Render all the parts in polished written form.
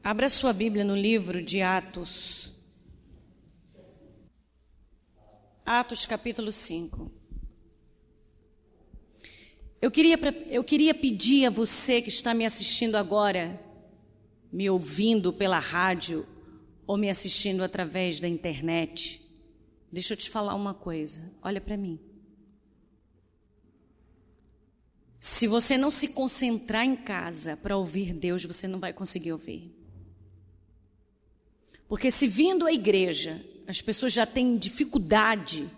Abra sua Bíblia no livro de Atos. Atos capítulo 5. Eu queria pedir a você que está me assistindo agora, me ouvindo pela rádio ou me assistindo através da internet. Deixa eu te falar uma coisa, olha para mim. Se você não se concentrar em casa para ouvir Deus, você não vai conseguir ouvir. Porque se vindo à igreja, as pessoas já têm dificuldade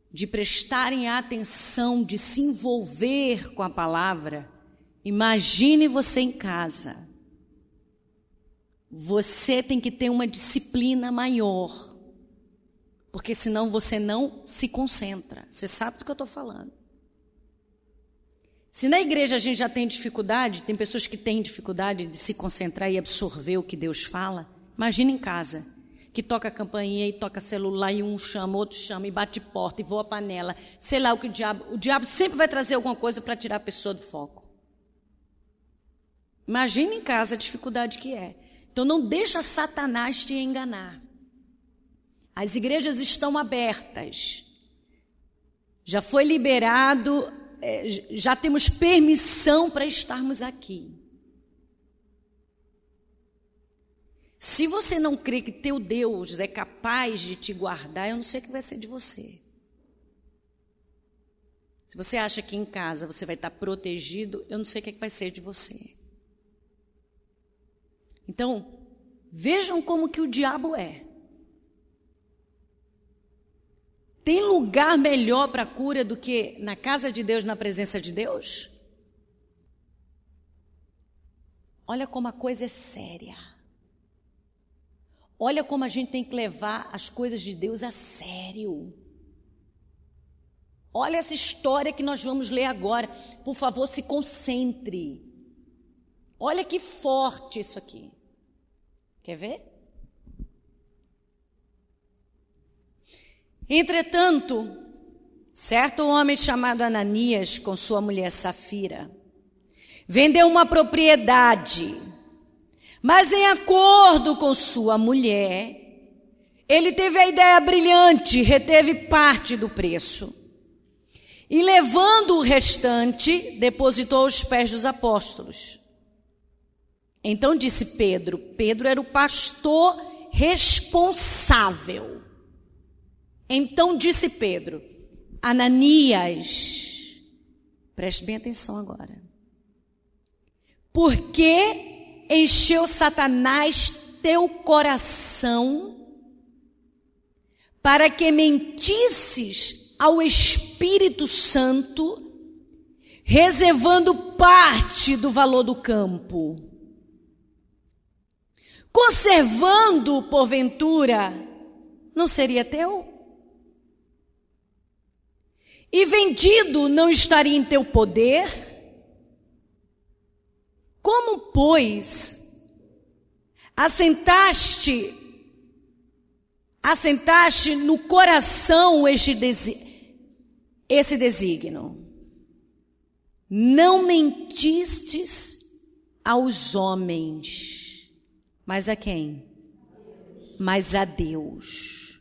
de prestarem atenção, de se envolver com a palavra, imagine você em casa. Você tem que ter uma disciplina maior, porque senão você não se concentra. Você sabe do que eu estou falando. Se na igreja a gente já tem dificuldade, tem pessoas que têm dificuldade de se concentrar e absorver o que Deus fala, imagina em casa, que toca a campainha e toca celular e um chama, outro chama e bate porta e voa panela. Sei lá o que o diabo sempre vai trazer alguma coisa para tirar a pessoa do foco. Imagina em casa a dificuldade que é. Então não deixa Satanás te enganar. As igrejas estão abertas. Já foi liberado, já temos permissão para estarmos aqui. Se você não crê que teu Deus é capaz de te guardar, eu não sei o que vai ser de você. Se você acha que em casa você vai estar protegido, eu não sei o que vai ser de você. Então, vejam como que o diabo é. Tem lugar melhor para a cura do que na casa de Deus, na presença de Deus? Olha como a coisa é séria. Olha como a gente tem que levar as coisas de Deus a sério. Olha essa história que nós vamos ler agora. Por favor, se concentre. Olha que forte isso aqui. Quer ver? Entretanto, certo homem chamado Ananias, com sua mulher Safira, vendeu uma propriedade, mas em acordo com sua mulher, ele teve a ideia brilhante, reteve parte do preço, e levando o restante, depositou aos pés dos apóstolos. Então disse Pedro era o pastor responsável. Então disse Pedro, Ananias, preste bem atenção agora. Por que encheu Satanás teu coração para que mentisses ao Espírito Santo, reservando parte do valor do campo? Conservando, porventura, não seria teu? E vendido não estaria em teu poder? Como, pois, assentaste no coração esse desígnio? Não mentistes aos homens, mas a quem? Mas a Deus.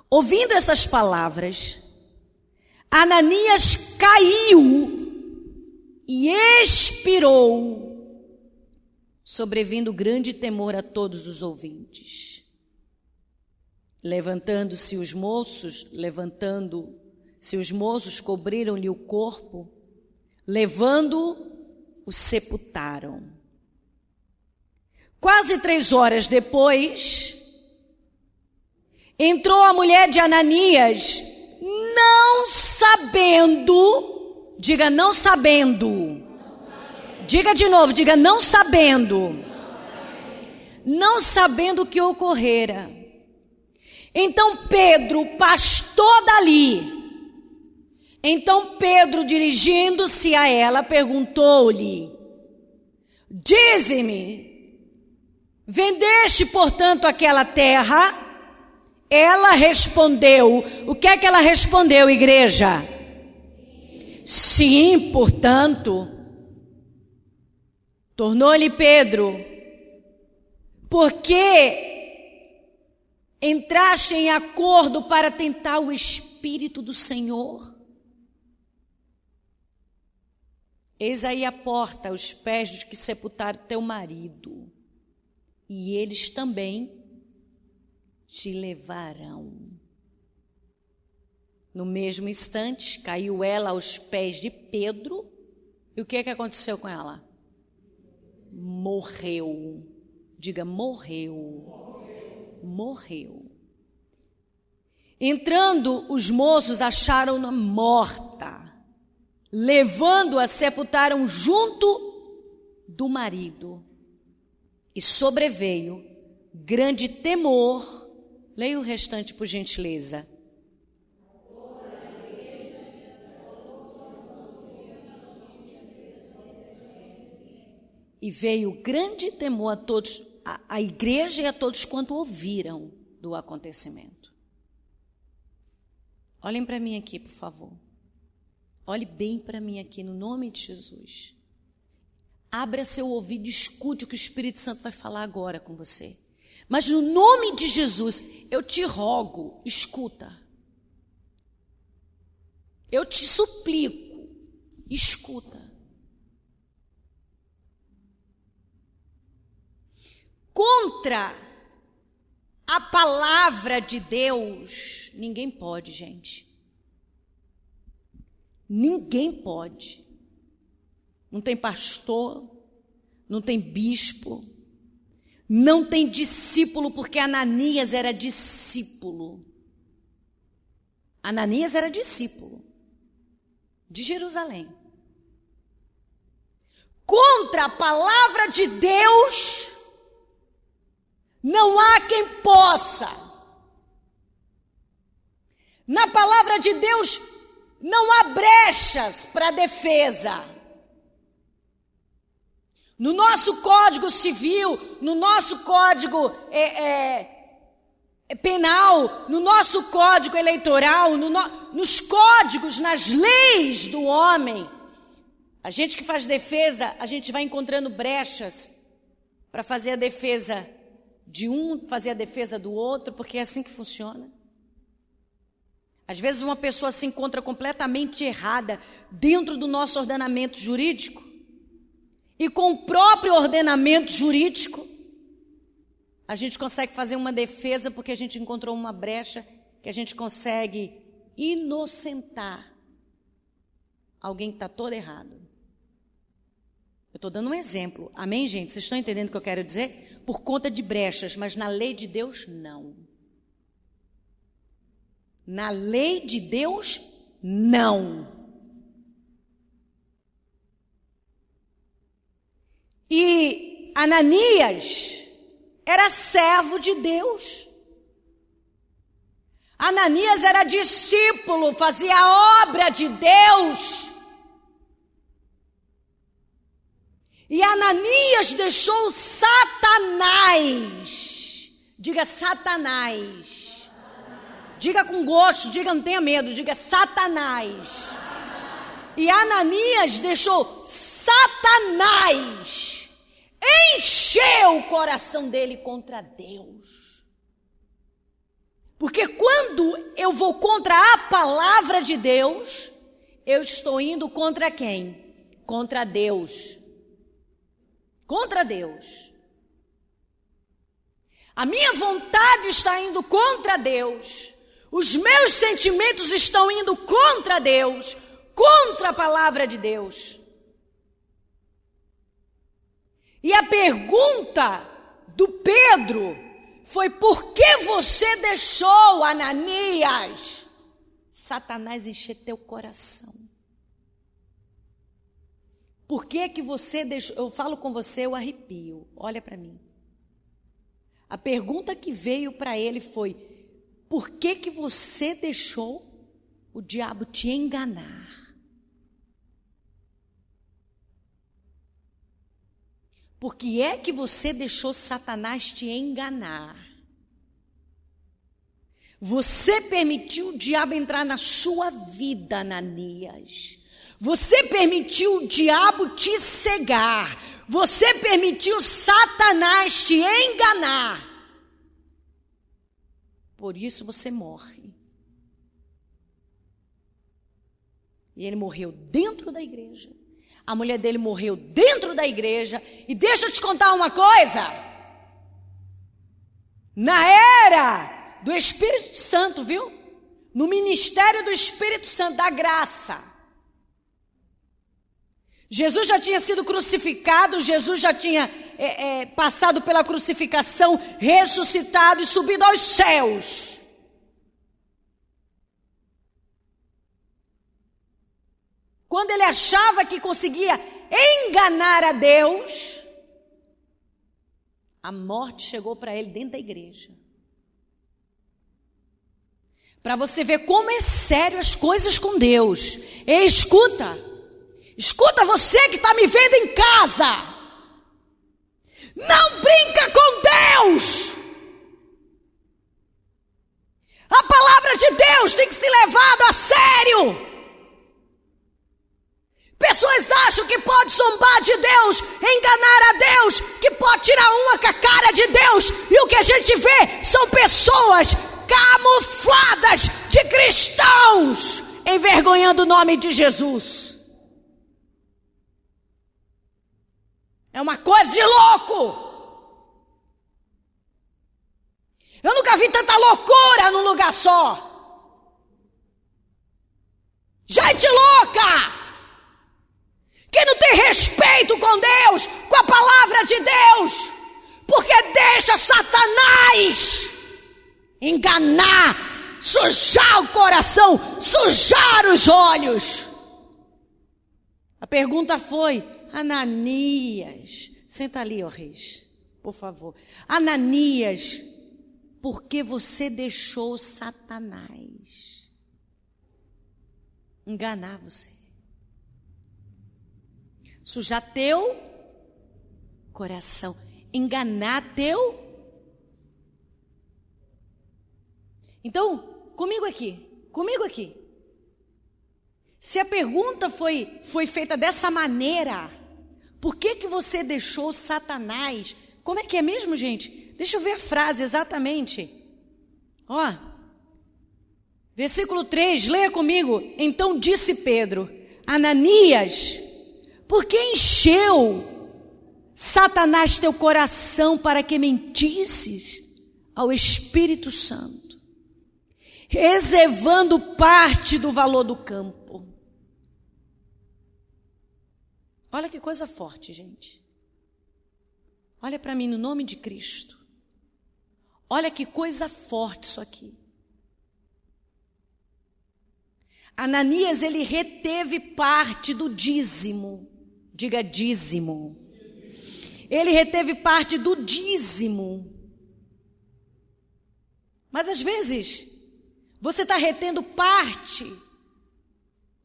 Ouvindo essas palavras, Ananias caiu e expirou, sobrevindo grande temor a todos os ouvintes. Levantando-se os moços, cobriram-lhe o corpo, levando-o, o sepultaram. Quase 3 horas depois, entrou a mulher de Ananias, não sabendo, diga não sabendo, diga de novo, diga não sabendo, não sabendo o que ocorrera. Então Pedro, pastor dali, dirigindo-se a ela, perguntou-lhe, dize-me, vendeste, portanto, aquela terra? Ela respondeu, o que é que ela respondeu, igreja? Sim, portanto, Tornou-lhe Pedro: por que entraste em acordo para tentar o Espírito do Senhor? Eis aí a porta, aos pés dos que sepultaram teu marido, e eles também te levarão. No mesmo instante, caiu ela aos pés de Pedro, e o que aconteceu com ela? Morreu. Diga, morreu. Morreu. Entrando, os moços acharam-na morta. Levando-a, sepultaram junto do marido. E sobreveio grande temor. Leia o restante, por gentileza. E veio grande temor a todos, a igreja e a todos quanto ouviram do acontecimento. Olhem para mim aqui, por favor. Olhe bem para mim aqui, no nome de Jesus. Abra seu ouvido e escute o que o Espírito Santo vai falar agora com você. Mas no nome de Jesus, eu te rogo, escuta. Eu te suplico, escuta. Contra a palavra de Deus, ninguém pode, gente. Ninguém pode. Não tem pastor, não tem bispo, não tem discípulo, porque Ananias era discípulo. Ananias era discípulo de Jerusalém. Contra a palavra de Deus, não há quem possa. Na palavra de Deus, não há brechas para defesa. No nosso Código Civil, no nosso Código Penal, no nosso Código Eleitoral, nos códigos, nas leis do homem, a gente que faz defesa, a gente vai encontrando brechas para fazer a defesa de um, fazer a defesa do outro, porque é assim que funciona. Às vezes uma pessoa se encontra completamente errada dentro do nosso ordenamento jurídico, e com o próprio ordenamento jurídico, a gente consegue fazer uma defesa porque a gente encontrou uma brecha que a gente consegue inocentar alguém que está todo errado. Eu estou dando um exemplo, amém, gente? Vocês estão entendendo o que eu quero dizer? Por conta de brechas, mas na lei de Deus, não. Na lei de Deus, não. E Ananias era servo de Deus. Ananias era discípulo, fazia a obra de Deus. E Ananias deixou Satanás. Diga Satanás. Diga com gosto, diga não tenha medo, diga Satanás. E Ananias deixou Satanás encher o coração dele contra Deus. Porque quando eu vou contra a palavra de Deus, eu estou indo contra quem? Contra Deus. Contra Deus. A minha vontade está indo contra Deus. Os meus sentimentos estão indo contra Deus, contra a palavra de Deus. E a pergunta do Pedro foi: por que você deixou, Ananias, Satanás encher teu coração? Por que que você deixou? Eu falo com você, eu arrepio. Olha para mim. A pergunta que veio para ele foi: por que que você deixou o diabo te enganar? Por que é que você deixou Satanás te enganar? Você permitiu o diabo entrar na sua vida, Ananias. Você permitiu o diabo te cegar. você permitiu Satanás te enganar. Por isso você morre. E ele morreu dentro da igreja. A mulher dele morreu dentro da igreja. E deixa eu te contar uma coisa. Na era do Espírito Santo, viu? No ministério do Espírito Santo, da graça. Jesus já tinha sido crucificado, Jesus já tinha passado pela crucificação, ressuscitado e subido aos céus. Quando ele achava que conseguia enganar a Deus, a morte chegou para ele dentro da igreja. Para você ver como é sério as coisas com Deus. E escuta você que está me vendo em casa. Não brinca com Deus. A palavra de Deus tem que ser levada a sério. Pessoas acham que pode zombar de Deus, enganar a Deus, que pode tirar uma com a cara de Deus. E o que a gente vê são pessoas camufladas de cristãos, envergonhando o nome de Jesus. É uma coisa de louco. Eu nunca vi tanta loucura num lugar só. Gente louca! Que não tem respeito com Deus, com a palavra de Deus, porque deixa Satanás enganar, sujar o coração, sujar os olhos. A pergunta foi: Ananias, senta ali, ó Reis, por favor. Ananias, por que você deixou Satanás enganar você? Sujar teu coração, enganar teu. Então, comigo aqui. Se a pergunta foi feita dessa maneira, por que você deixou Satanás? Como é que é mesmo, gente? Deixa eu ver a frase exatamente. Ó, versículo 3, leia comigo. Então disse Pedro: Ananias, por que encheu Satanás teu coração para que mentisses ao Espírito Santo, reservando parte do valor do campo? Olha que coisa forte, gente. Olha para mim no nome de Cristo. Olha que coisa forte isso aqui. Ananias, ele reteve parte do dízimo. Diga dízimo. Ele reteve parte do dízimo. Mas às vezes, você está retendo parte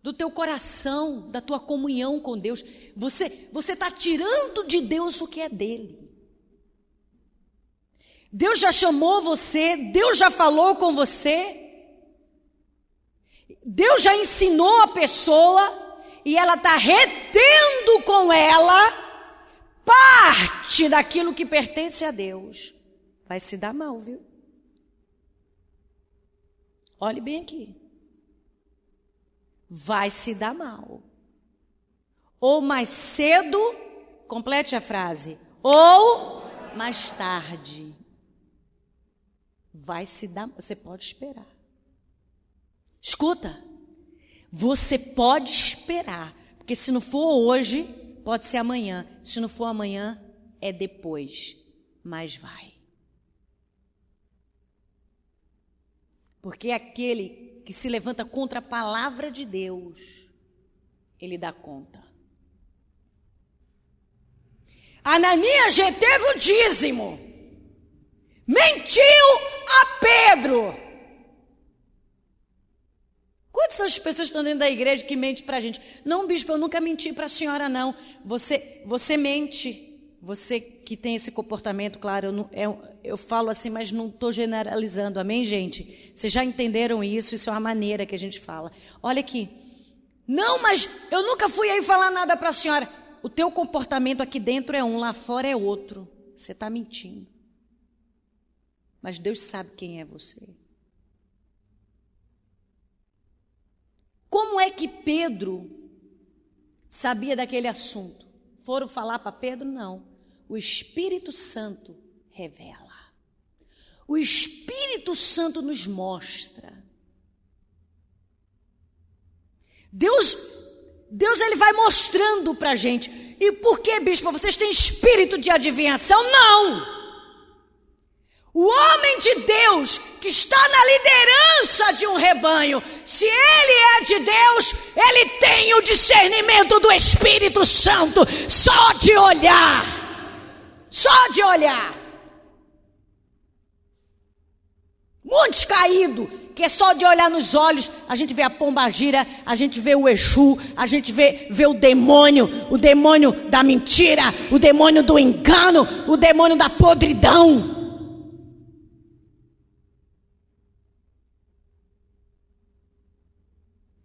do teu coração, da tua comunhão com Deus. Você está tirando de Deus o que é dele. Deus já chamou você, Deus já falou com você, Deus já ensinou a pessoa, e ela está retendo com ela parte daquilo que pertence a Deus. Vai se dar mal, viu? Olhe bem aqui. Vai se dar mal. Ou mais cedo, complete a frase, ou mais tarde. Vai se dar, você pode esperar. Escuta. Você pode esperar, porque se não for hoje, pode ser amanhã. Se não for amanhã, é depois. Mas vai. Porque aquele que se levanta contra a palavra de Deus, ele dá conta. Ananias reteve o dízimo. Mentiu a Pedro. Quantas são as pessoas que estão dentro da igreja que mentem para a gente? Não, bispo, eu nunca menti para a senhora, não. Você mente. Você que tem esse comportamento, claro, eu falo assim, mas não estou generalizando. Amém, gente? Vocês já entenderam isso? Isso é uma maneira que a gente fala. Olha aqui. Não, mas eu nunca fui aí falar nada para a senhora. o teu comportamento aqui dentro é um, lá fora é outro. Você está mentindo. Mas Deus sabe quem é você. Como é que Pedro sabia daquele assunto? Foram falar para Pedro? Não. O Espírito Santo revela. O Espírito Santo nos mostra. Deus ele vai mostrando para a gente. E por que, bispo? Vocês têm espírito de adivinhação? Não! O homem de Deus que está na liderança de um rebanho, se ele é de Deus, ele tem o discernimento do Espírito Santo só de olhar. Só de olhar. Muitos caídos, que é só de olhar nos olhos, a gente vê a pombagira, a gente vê o Exu, a gente vê o demônio da mentira, o demônio do engano, o demônio da podridão.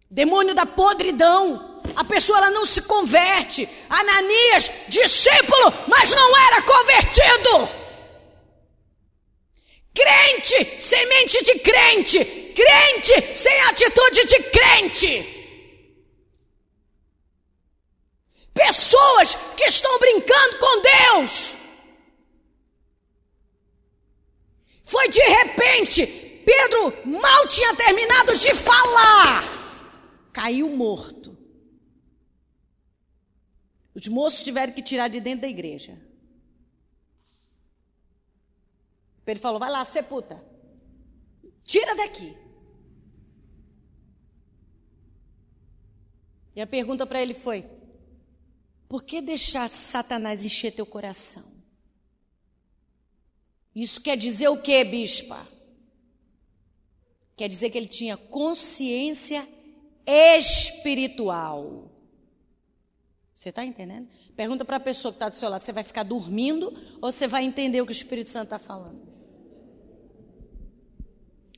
Demônio da podridão. A pessoa ela não se converte. Ananias, discípulo, mas não era convertido. Crente sem mente de crente. Crente sem atitude de crente. Pessoas que estão brincando com Deus. Foi de repente, Pedro mal tinha terminado de falar. Caiu morto. Os moços tiveram que tirar de dentro da igreja. Pedro falou, vai lá, sepulta. Tira daqui. E a pergunta para ele foi, por que deixar Satanás encher teu coração? Isso quer dizer o quê, bispa? Quer dizer que ele tinha consciência espiritual. Você está entendendo? Pergunta para a pessoa que está do seu lado, você vai ficar dormindo ou você vai entender o que o Espírito Santo está falando?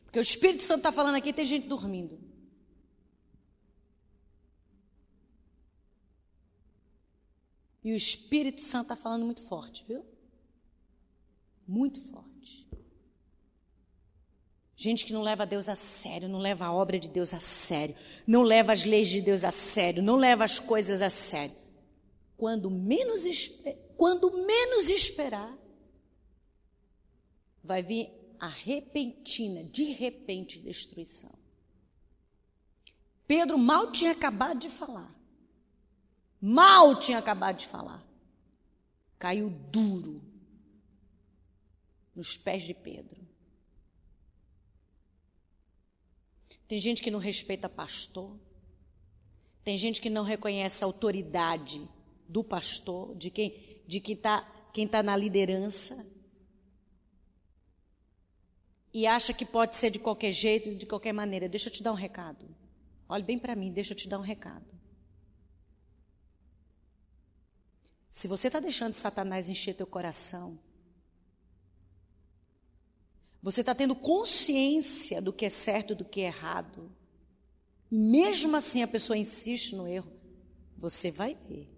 Porque o Espírito Santo está falando aqui, tem gente dormindo. E o Espírito Santo está falando muito forte, viu? Muito forte. Gente que não leva Deus a sério, não leva a obra de Deus a sério, não leva as leis de Deus a sério, não leva as coisas a sério. Quando menos esperar, vai vir a repentina, de repente, destruição. Pedro mal tinha acabado de falar. Caiu duro nos pés de Pedro. Tem gente que não respeita pastor. Tem gente que não reconhece a autoridade do pastor, de quem tá na liderança. E acha que pode ser de qualquer jeito, de qualquer maneira. Deixa eu te dar um recado. Olhe bem para mim, deixa eu te dar um recado. Se você está deixando Satanás encher teu coração, você está tendo consciência do que é certo e do que é errado, e mesmo assim a pessoa insiste no erro, você vai ver.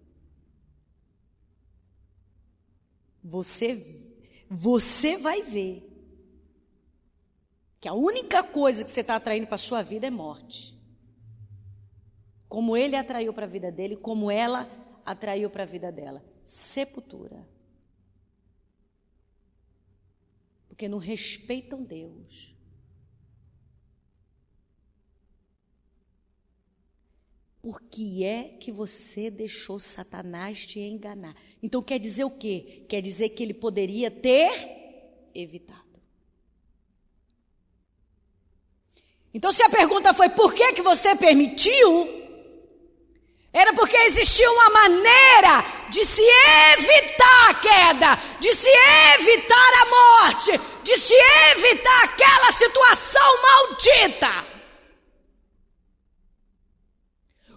Você vai ver que a única coisa que você está atraindo para a sua vida é morte. Como ele atraiu para a vida dele, como ela atraiu para a vida dela. Sepultura. Porque não respeitam Deus. Por que é que você deixou Satanás te enganar? Então quer dizer o quê? Quer dizer que ele poderia ter evitado. Então se a pergunta foi por que você permitiu, era porque existia uma maneira de se evitar a queda, de se evitar a morte, de se evitar aquela situação maldita.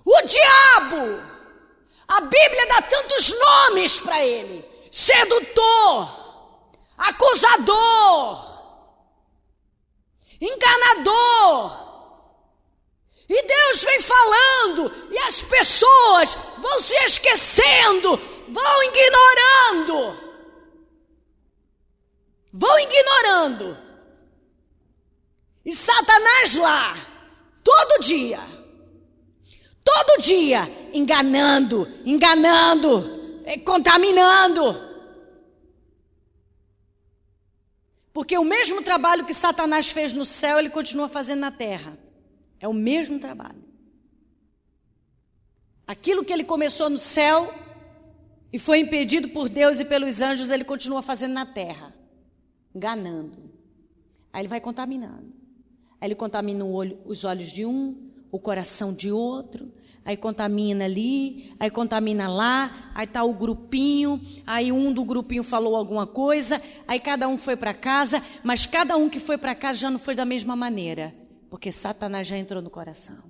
O diabo, a Bíblia dá tantos nomes para ele: sedutor, acusador, enganador. E Deus vem falando, e as as pessoas vão se esquecendo, vão ignorando. E Satanás lá, todo dia, enganando, contaminando. Porque o mesmo trabalho que Satanás fez no céu, ele continua fazendo na terra. É o mesmo trabalho. Aquilo que ele começou no céu e foi impedido por Deus e pelos anjos, ele continua fazendo na terra. Enganando. Aí ele vai contaminando. Aí ele contamina os olhos de um, o coração de outro. Aí contamina ali, aí contamina lá, aí está o grupinho, aí um do grupinho falou alguma coisa, aí cada um foi para casa, mas cada um que foi para casa já não foi da mesma maneira, porque Satanás já entrou no coração.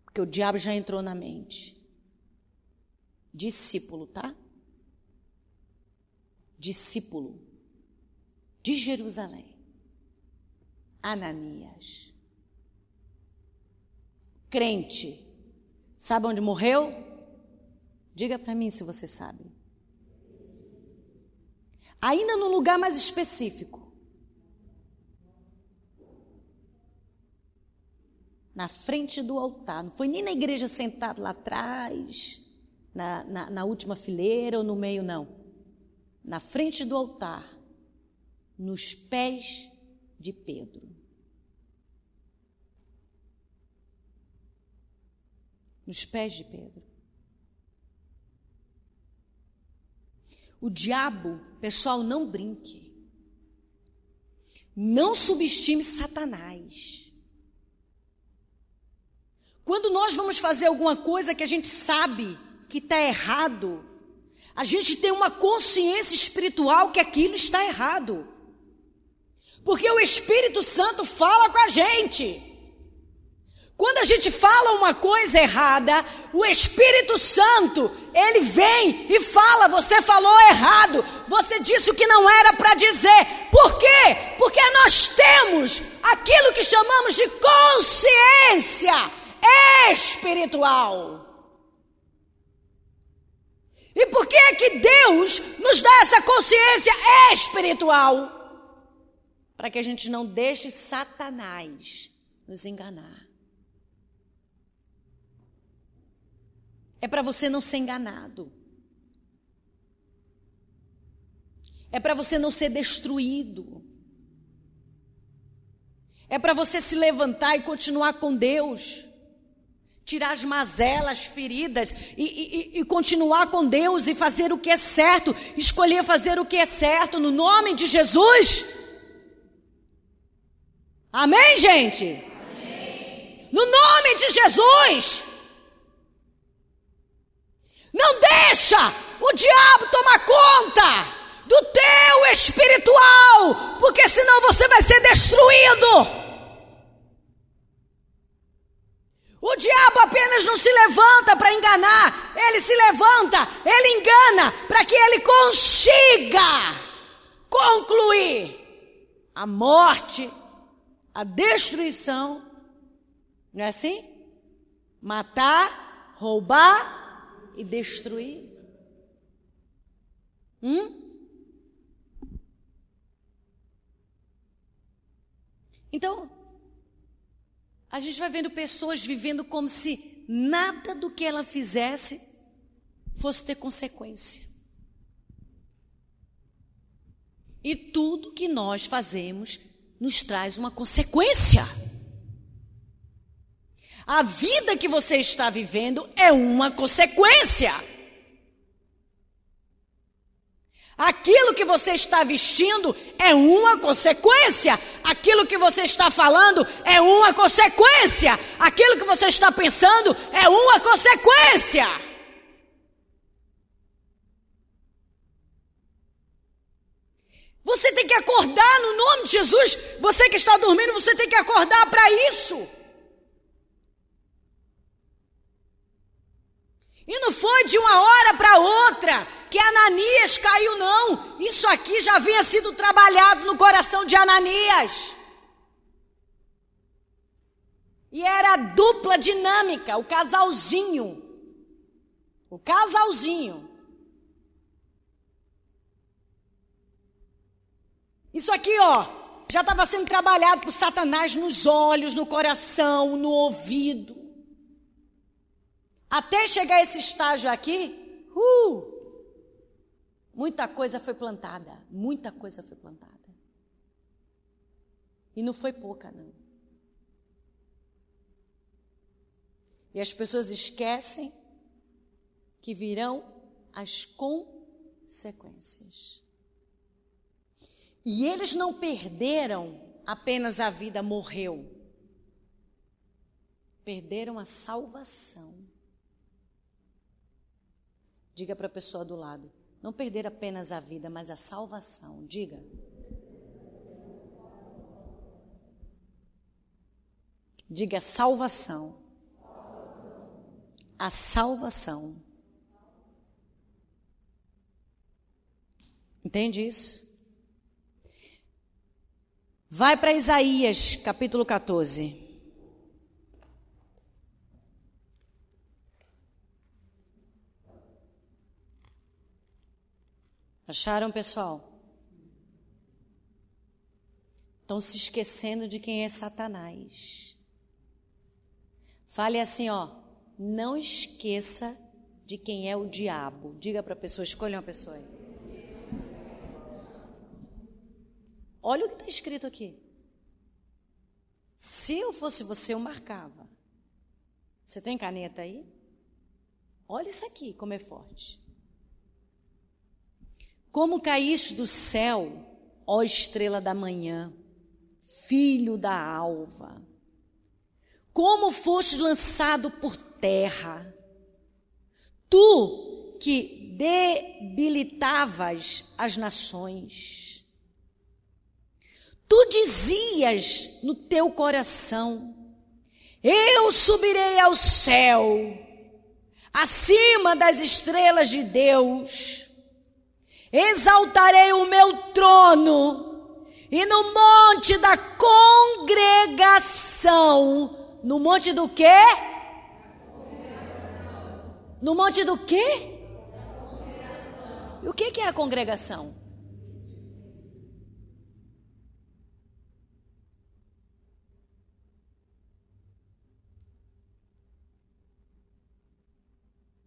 Porque o diabo já entrou na mente. Discípulo, tá? Discípulo de Jerusalém. Ananias. Crente, sabe onde morreu? Diga para mim se você sabe. Ainda no lugar mais específico. Na frente do altar. Não foi nem na igreja sentado lá atrás, na última fileira ou no meio, não. Na frente do altar, nos pés de Pedro. Nos pés de Pedro. O diabo, pessoal, não brinque. Não subestime Satanás. Quando nós vamos fazer alguma coisa que a gente sabe que está errado, a gente tem uma consciência espiritual que aquilo está errado. Porque o Espírito Santo fala com a gente. Quando a gente fala uma coisa errada, o Espírito Santo, ele vem e fala, você falou errado, você disse o que não era para dizer. Por quê? Porque nós temos aquilo que chamamos de consciência espiritual. E por que é que Deus nos dá essa consciência espiritual? Para que a gente não deixe Satanás nos enganar. É para você não ser enganado. É para você não ser destruído. É para você se levantar e continuar com Deus. Tirar as mazelas, feridas e continuar com Deus e fazer o que é certo. Escolher fazer o que é certo no nome de Jesus. Amém, gente? Amém. No nome de Jesus. Não deixa o diabo tomar conta do teu espiritual, porque senão você vai ser destruído. O diabo apenas não se levanta para enganar, ele se levanta, ele engana para que ele consiga concluir a morte, a destruição, não é assim? Matar, roubar e destruir. Então, a gente vai vendo pessoas vivendo como se nada do que ela fizesse fosse ter consequência. E tudo que nós fazemos nos traz uma consequência. A vida que você está vivendo é uma consequência. Aquilo que você está vestindo é uma consequência. Aquilo que você está falando é uma consequência. Aquilo que você está pensando é uma consequência. Você tem que acordar no nome de Jesus. Você que está dormindo, você tem que acordar para isso. E não foi de uma hora para outra que Ananias caiu, não. Isso aqui já havia sido trabalhado no coração de Ananias. E era a dupla dinâmica, o casalzinho. O casalzinho. Isso aqui, ó, já estava sendo trabalhado por Satanás nos olhos, no coração, no ouvido. Até chegar a esse estágio aqui, muita coisa foi plantada. Muita coisa foi plantada. E não foi pouca, não. E as pessoas esquecem que virão as consequências. E eles não perderam apenas a vida, morreu. Perderam a salvação. Diga para a pessoa do lado, não perder apenas a vida, mas a salvação. Diga. Diga salvação. A salvação. Entende isso? Vai para Isaías, capítulo 14. Acharam, pessoal? Estão se esquecendo de quem é Satanás. Fale assim, ó, não esqueça de quem é o diabo. Diga para a pessoa, escolha uma pessoa aí. Olha o que está escrito aqui. Se eu fosse você, eu marcava. Você tem caneta aí? Olha isso aqui, como é forte. Como caíste do céu, ó estrela da manhã, filho da alva. Como foste lançado por terra. Tu que debilitavas as nações. Tu dizias no teu coração, eu subirei ao céu, acima das estrelas de Deus, exaltarei o meu trono, e no monte da congregação, no monte do quê? No monte do quê? E o que é a congregação?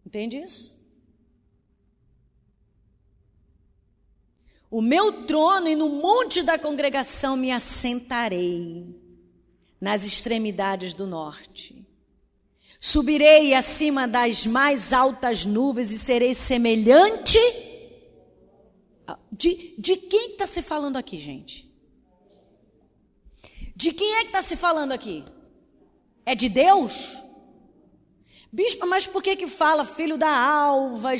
Entende isso? O meu trono e no monte da congregação me assentarei, nas extremidades do norte. Subirei acima das mais altas nuvens e serei semelhante. De quem está se falando aqui, gente? De quem é que está se falando aqui? É de Deus? Bispa, mas por que fala filho da alva,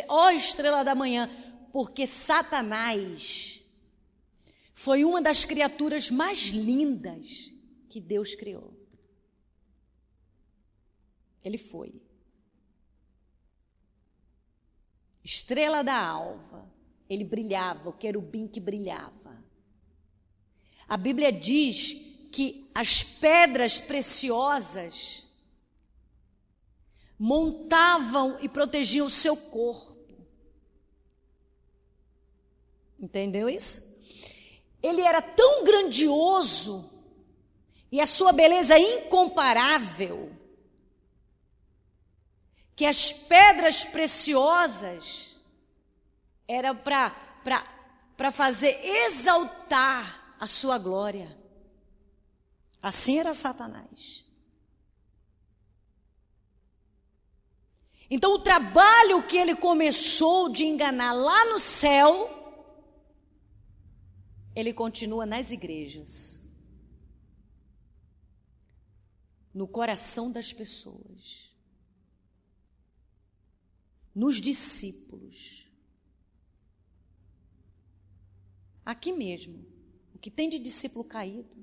ó estrela da manhã? Porque Satanás foi uma das criaturas mais lindas que Deus criou. Ele foi. Estrela da alva. Ele brilhava, o querubim que brilhava. A Bíblia diz que as pedras preciosas montavam e protegiam o seu corpo. Entendeu isso? Ele era tão grandioso e a sua beleza incomparável que as pedras preciosas eram para fazer exaltar a sua glória. Assim era Satanás. Então o trabalho que ele começou de enganar lá no céu, ele continua nas igrejas, no coração das pessoas, nos discípulos. Aqui mesmo, o que tem de discípulo caído,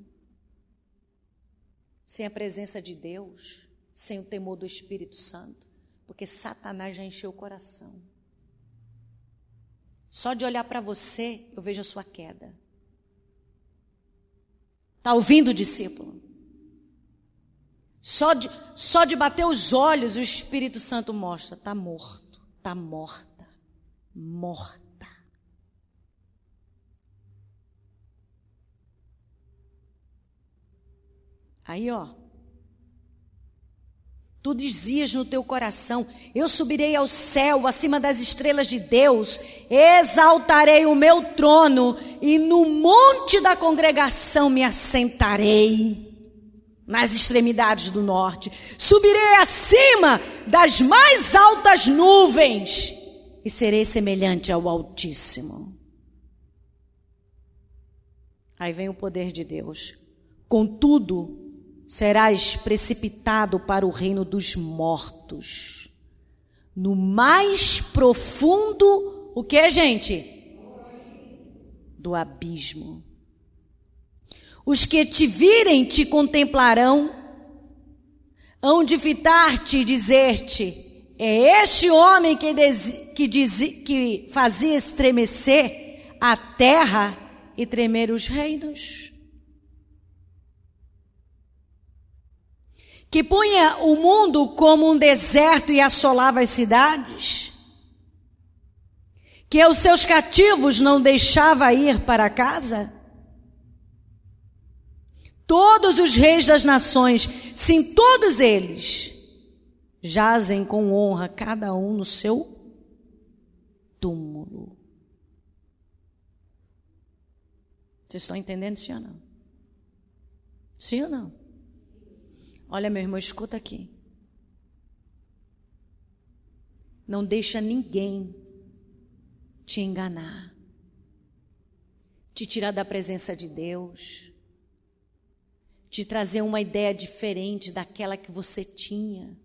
sem a presença de Deus, sem o temor do Espírito Santo, porque Satanás já encheu o coração. Só de olhar para você, eu vejo a sua queda. Está ouvindo, discípulo? Só de bater os olhos, o Espírito Santo mostra, está morto, está morta, morta. Aí, tu dizias no teu coração, eu subirei ao céu, acima das estrelas de Deus, exaltarei o meu trono e no monte da congregação me assentarei, nas extremidades do norte. Subirei acima das mais altas nuvens e serei semelhante ao Altíssimo. Aí vem o poder de Deus. Contudo, serás precipitado para o reino dos mortos. No mais profundo, o que, gente? Do abismo. Os que te virem te contemplarão, hão de fitar-te e dizer-te, é este homem que fazia estremecer a terra e tremer os reinos. Que punha o mundo como um deserto e assolava as cidades, que os seus cativos não deixava ir para casa. Todos os reis das nações, sim, todos eles, jazem com honra, cada um no seu túmulo. Vocês estão entendendo, sim ou não? Sim ou não? Olha, meu irmão, escuta aqui. Não deixa ninguém te enganar, te tirar da presença de Deus, te trazer uma ideia diferente daquela que você tinha,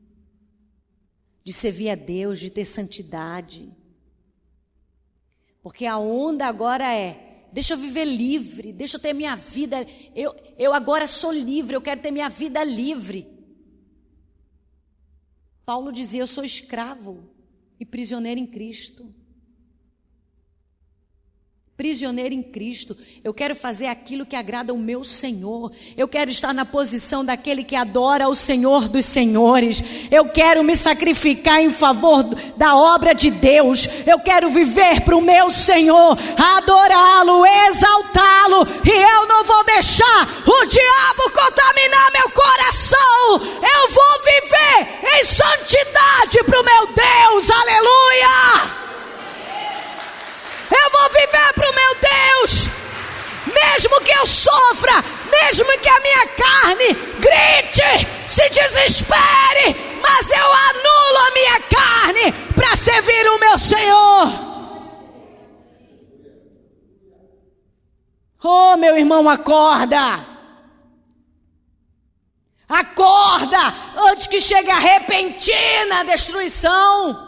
de servir a Deus, de ter santidade. Porque a onda agora deixa eu viver livre, deixa eu ter minha vida, eu agora sou livre, eu quero ter minha vida livre. Paulo dizia, eu sou escravo e prisioneiro em Cristo. Prisioneiro em Cristo, eu quero fazer aquilo que agrada o meu Senhor, eu quero estar na posição daquele que adora o Senhor dos Senhores, eu quero me sacrificar em favor da obra de Deus, eu quero viver para o meu Senhor, adorá-lo, exaltá-lo, e eu não vou deixar o diabo contaminar meu coração, eu vou viver em santidade para o meu Deus, aleluia! Eu vou viver para o meu Deus, mesmo que eu sofra, mesmo que a minha carne grite, se desespere, mas eu anulo a minha carne para servir o meu Senhor. Oh, meu irmão, acorda. Acorda antes que chegue a repentina destruição.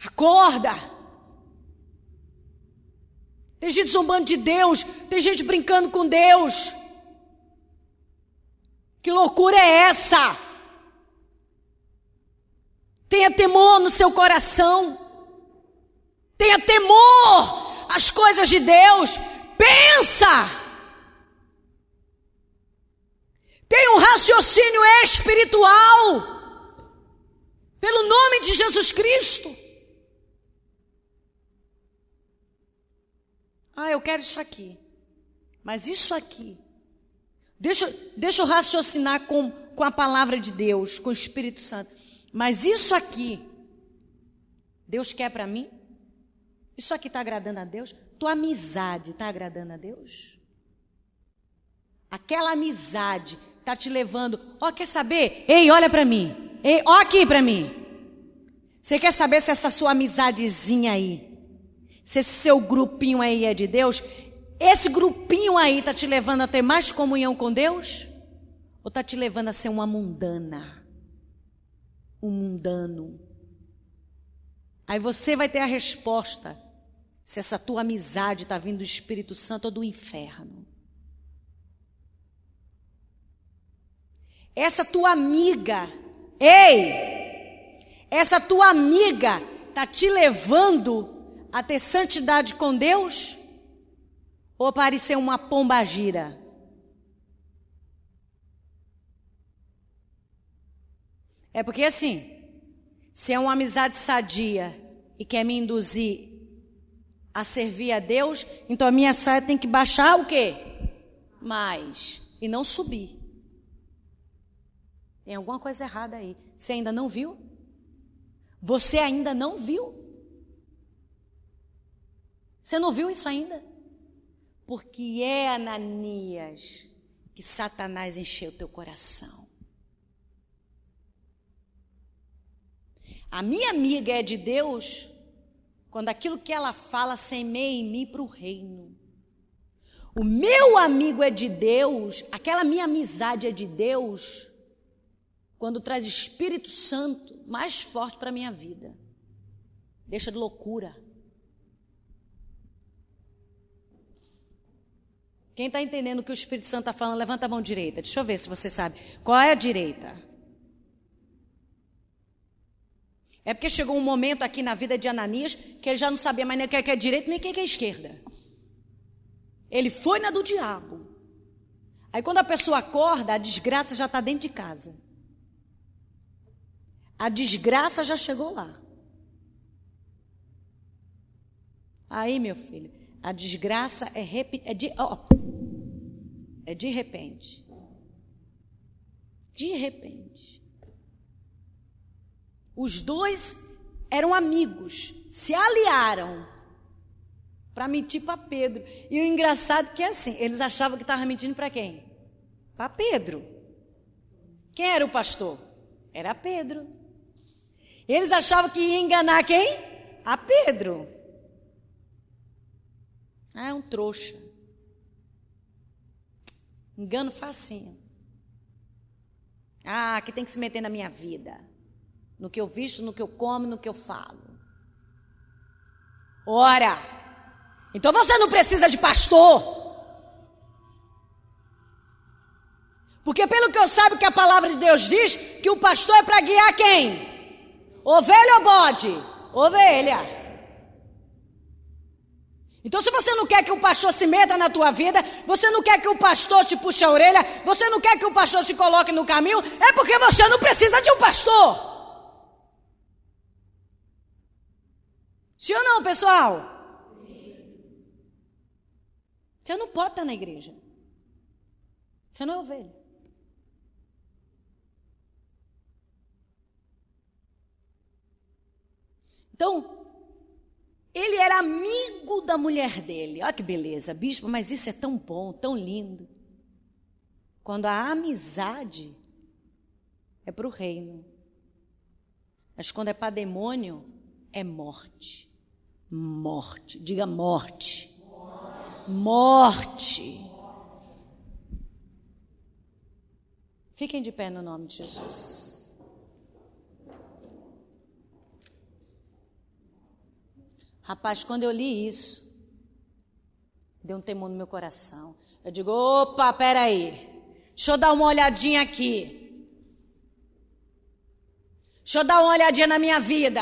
Acorda. Tem gente zombando de Deus, tem gente brincando com Deus. Que loucura é essa? Tenha temor no seu coração. Tenha temor às coisas de Deus. Pensa. Tenha um raciocínio espiritual. Pelo nome de Jesus Cristo. Eu quero isso aqui, mas isso aqui, deixa eu raciocinar com a palavra de Deus, com o Espírito Santo, mas isso aqui, Deus quer para mim? Isso aqui está agradando a Deus? Tua amizade está agradando a Deus? Aquela amizade está te levando, quer saber? Ei, olha para mim, ei, aqui para mim. Você quer saber se essa sua amizadezinha aí, se esse seu grupinho aí é de Deus, esse grupinho aí está te levando a ter mais comunhão com Deus? Ou está te levando a ser uma mundana? Um mundano? Aí você vai ter a resposta, se essa tua amizade está vindo do Espírito Santo ou do inferno. Essa tua amiga, essa tua amiga está te levando a ter santidade com Deus? Ou apareceu uma pombagira? É porque assim, se é uma amizade sadia e quer me induzir a servir a Deus, então a minha saia tem que baixar o quê? Mais, e não subir. Tem alguma coisa errada aí. Você ainda não viu? Você ainda não viu? Você não viu isso ainda? Porque é, Ananias, que Satanás encheu o teu coração. A minha amiga é de Deus quando aquilo que ela fala semeia em mim para o reino. O meu amigo é de Deus, aquela minha amizade é de Deus, quando traz Espírito Santo mais forte para a minha vida. Deixa de loucura. Quem está entendendo o que o Espírito Santo está falando, levanta a mão direita. Deixa eu ver se você sabe. Qual é a direita? É porque chegou um momento aqui na vida de Ananias que ele já não sabia mais nem o que é direita nem o que é esquerda. Ele foi na do diabo. Aí quando a pessoa acorda, a desgraça já está dentro de casa. A desgraça já chegou lá. Aí, meu filho, a desgraça é de repente. De repente. Os dois eram amigos, se aliaram para mentir para Pedro. E o engraçado é que é assim, eles achavam que estavam mentindo para quem? Para Pedro. Quem era o pastor? Era Pedro. Eles achavam que ia enganar quem? A Pedro. Ah, é um trouxa. Engano facinho. Ah, que tem que se meter na minha vida. No que eu visto, no que eu como, no que eu falo. Ora, então você não precisa de pastor. Porque pelo que eu saiba que a palavra de Deus diz, que o pastor é para guiar quem? Ovelha ou bode? Ovelha. Então se você não quer que o pastor se meta na tua vida, você não quer que o pastor te puxe a orelha, você não quer que o pastor te coloque no caminho, é porque você não precisa de um pastor. Sim ou não, pessoal? Você não pode estar na igreja. Você não é ovelha. Então, ele era amigo da mulher dele. Olha que beleza, bispo, mas isso é tão bom, tão lindo. Quando a amizade é para o reino. Mas quando é para demônio, é morte. Morte, diga morte. Morte. Fiquem de pé no nome de Jesus. Rapaz, quando eu li isso, deu um temor no meu coração. Eu digo, opa, peraí, deixa eu dar uma olhadinha aqui. Deixa eu dar uma olhadinha na minha vida.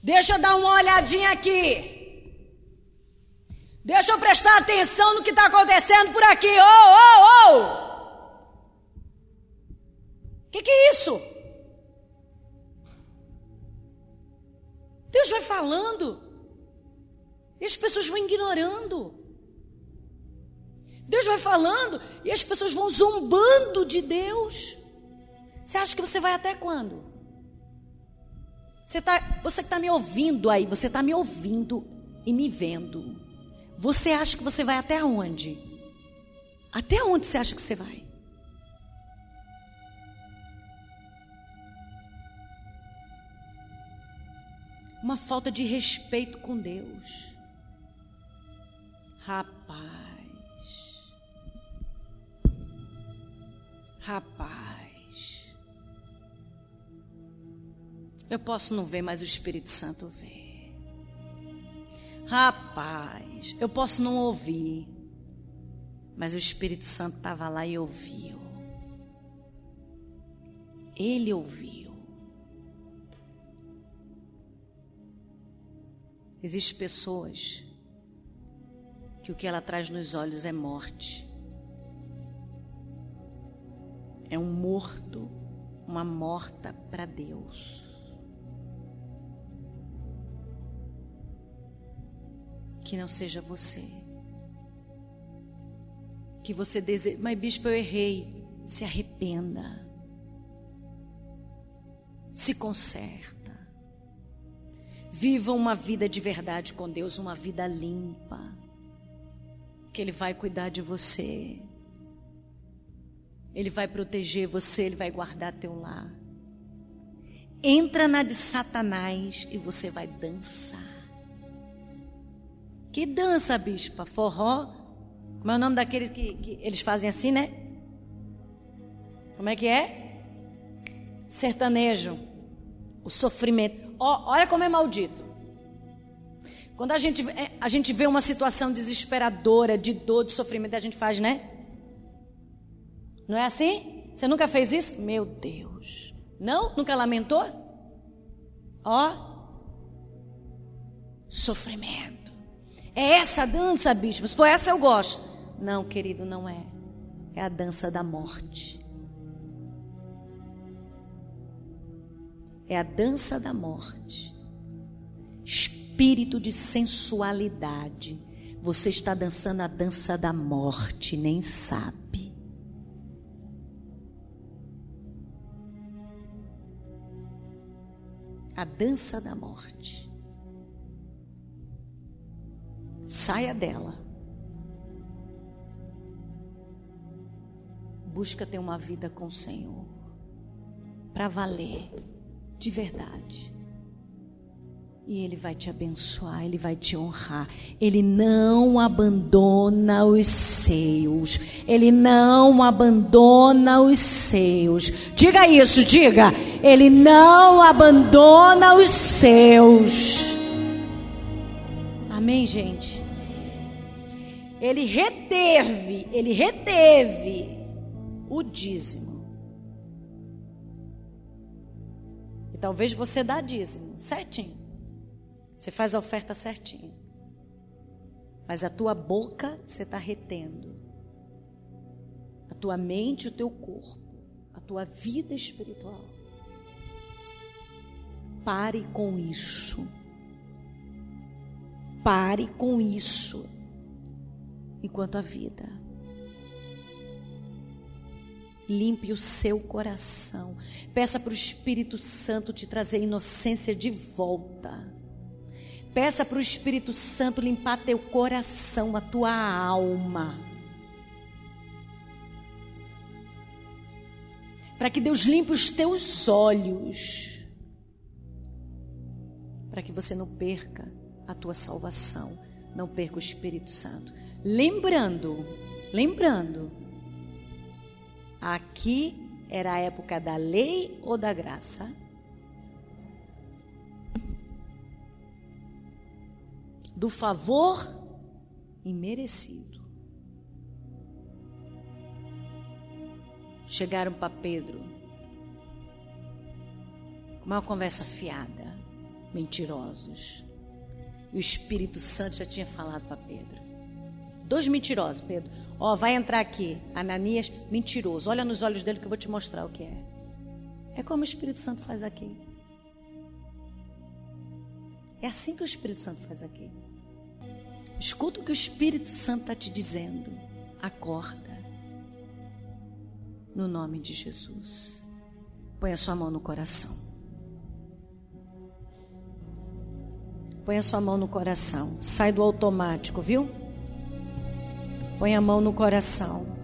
Deixa eu dar uma olhadinha aqui. Deixa eu prestar atenção no que está acontecendo por aqui. Que é isso? Deus vai falando. E as pessoas vão ignorando. Deus vai falando e as pessoas vão zombando de Deus. Você acha que você vai até quando? Você que está me ouvindo aí, você está me ouvindo e me vendo. Você acha que você vai até onde? Até onde você acha que você vai? Uma falta de respeito com Deus. Rapaz, eu posso não ver, mas o Espírito Santo vê. Rapaz, eu posso não ouvir, mas o Espírito Santo estava lá e ouviu. Ele ouviu. Existem pessoas que o que ela traz nos olhos é morte. É um morto, uma morta para Deus. Que não seja você. Que você deseje, mas bispo, eu errei. Se arrependa. Se conserta. Viva uma vida de verdade com Deus, uma vida limpa. Que Ele vai cuidar de você. Ele vai proteger você, Ele vai guardar teu lar. Entra na de Satanás e você vai dançar. Que dança, bispa? Forró? Como é o nome daqueles que eles fazem assim, né? Como é que é? Sertanejo. O sofrimento. Olha como é maldito. Quando a gente vê uma situação desesperadora, de dor, de sofrimento, a gente faz, né? Não é assim? Você nunca fez isso? Meu Deus. Não? Nunca lamentou? Sofrimento. É essa a dança, bispo? Se for essa eu gosto. Não, querido, não é. É a dança da morte. É a dança da morte. Espírito de sensualidade. Você está dançando a dança da morte, nem sabe. A dança da morte. Saia dela. Busca ter uma vida com o Senhor. Para valer. De verdade. E Ele vai te abençoar, Ele vai te honrar. Ele não abandona os seus. Ele não abandona os seus. Diga isso, diga. Ele não abandona os seus. Amém, gente? Ele reteve o dízimo. E talvez você dá dízimo, certinho. Você faz a oferta certinho. Mas a tua boca você está retendo. A tua mente, o teu corpo. A tua vida espiritual. Pare com isso. Pare com isso. Enquanto a vida. Limpe o seu coração. Peça para o Espírito Santo te trazer a inocência de volta. Peça para o Espírito Santo limpar teu coração, a tua alma. Para que Deus limpe os teus olhos. Para que você não perca a tua salvação. Não perca o Espírito Santo. Lembrando. Aqui era a época da lei ou da graça? Do favor imerecido. Chegaram para Pedro com uma conversa fiada, mentirosos. E o Espírito Santo já tinha falado para Pedro. 2 mentirosos, Pedro. Vai entrar aqui, Ananias, mentiroso. Olha nos olhos dele que eu vou te mostrar o que é. É como o Espírito Santo faz aqui. É assim que o Espírito Santo faz aqui. Escuta o que o Espírito Santo está te dizendo. Acorda. No nome de Jesus. Põe a sua mão no coração. Põe a sua mão no coração. Sai do automático, viu? Põe a mão no coração.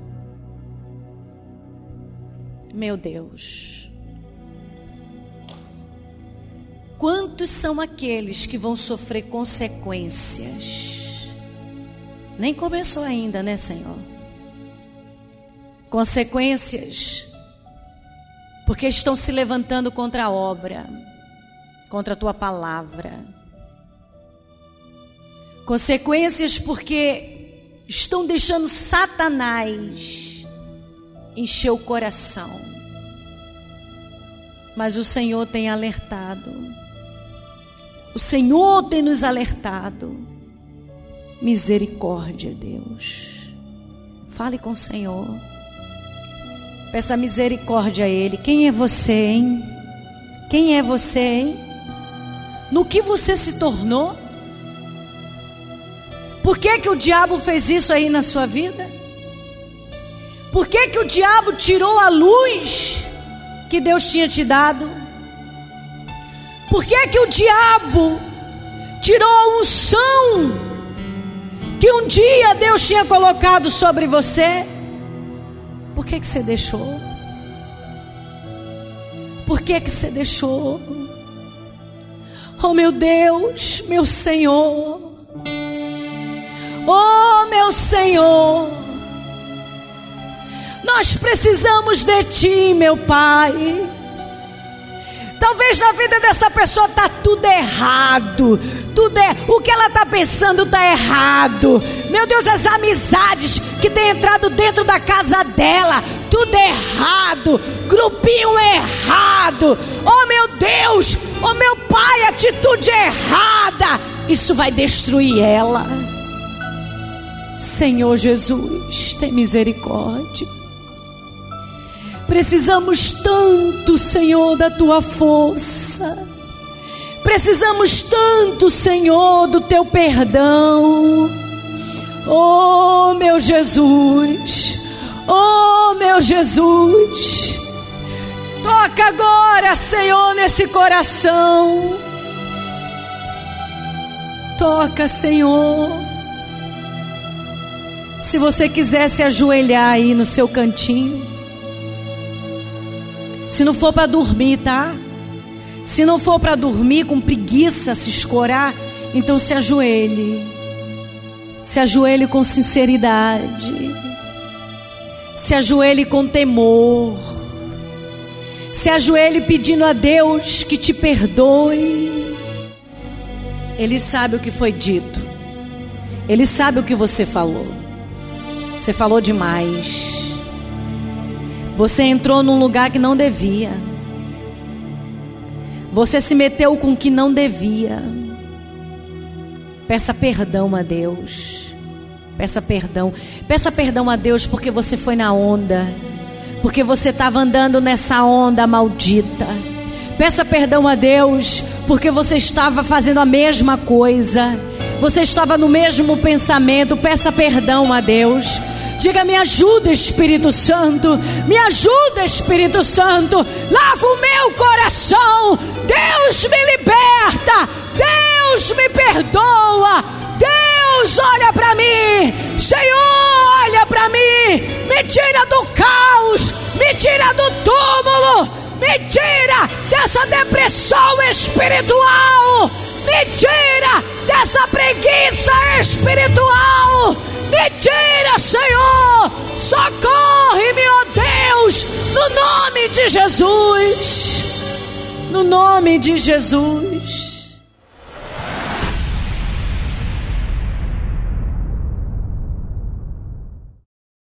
Meu Deus. Quantos são aqueles que vão sofrer consequências? Nem começou ainda, né, Senhor? Consequências, porque estão se levantando contra a obra, contra a tua palavra. Consequências porque estão deixando Satanás encher o coração. Mas o Senhor tem alertado. O Senhor tem nos alertado. Misericórdia, Deus. Fale com o Senhor. Peça misericórdia a Ele. Quem é você, hein? Quem é você, hein? No que você se tornou? Por que que o diabo fez isso aí na sua vida? Por que que o diabo tirou a luz que Deus tinha te dado? Por que que o diabo tirou a unção que um dia Deus tinha colocado sobre você? Por que que você deixou? Por que que você deixou? Oh meu Deus, meu Senhor. Oh meu Senhor. Nós precisamos de Ti, meu Pai. Talvez na vida dessa pessoa está tudo errado. O que ela está pensando está errado. Meu Deus, as amizades que têm entrado dentro da casa dela, tudo errado. Grupinho errado. Oh meu Deus, oh meu Pai, atitude errada. Isso vai destruir ela. Senhor Jesus, tem misericórdia. Precisamos tanto, Senhor, da Tua força. Precisamos tanto, Senhor, do Teu perdão. Oh, meu Jesus. Oh, meu Jesus. Toca agora, Senhor, nesse coração. Toca, Senhor. Se você quiser se ajoelhar aí no seu cantinho. Se não for para dormir, tá? Se não for para dormir com preguiça, se escorar, então se ajoelhe. Se ajoelhe com sinceridade. Se ajoelhe com temor. Se ajoelhe pedindo a Deus que te perdoe. Ele sabe o que foi dito. Ele sabe o que você falou. Você falou demais. Você entrou num lugar que não devia. Você se meteu com o que não devia. Peça perdão a Deus. Peça perdão. Peça perdão a Deus porque você foi na onda. Porque você estava andando nessa onda maldita. Peça perdão a Deus porque você estava fazendo a mesma coisa. Você estava no mesmo pensamento. Peça perdão a Deus. Diga: me ajuda, Espírito Santo. Me ajuda, Espírito Santo. Lava o meu coração. Deus me liberta. Deus me perdoa. Deus olha para mim. Senhor, olha para mim. Me tira do caos. Me tira do túmulo. Me tira dessa depressão espiritual. Me tira dessa preguiça espiritual. Me tira, Senhor. Socorre-me, ó Deus, no nome de Jesus. No nome de Jesus.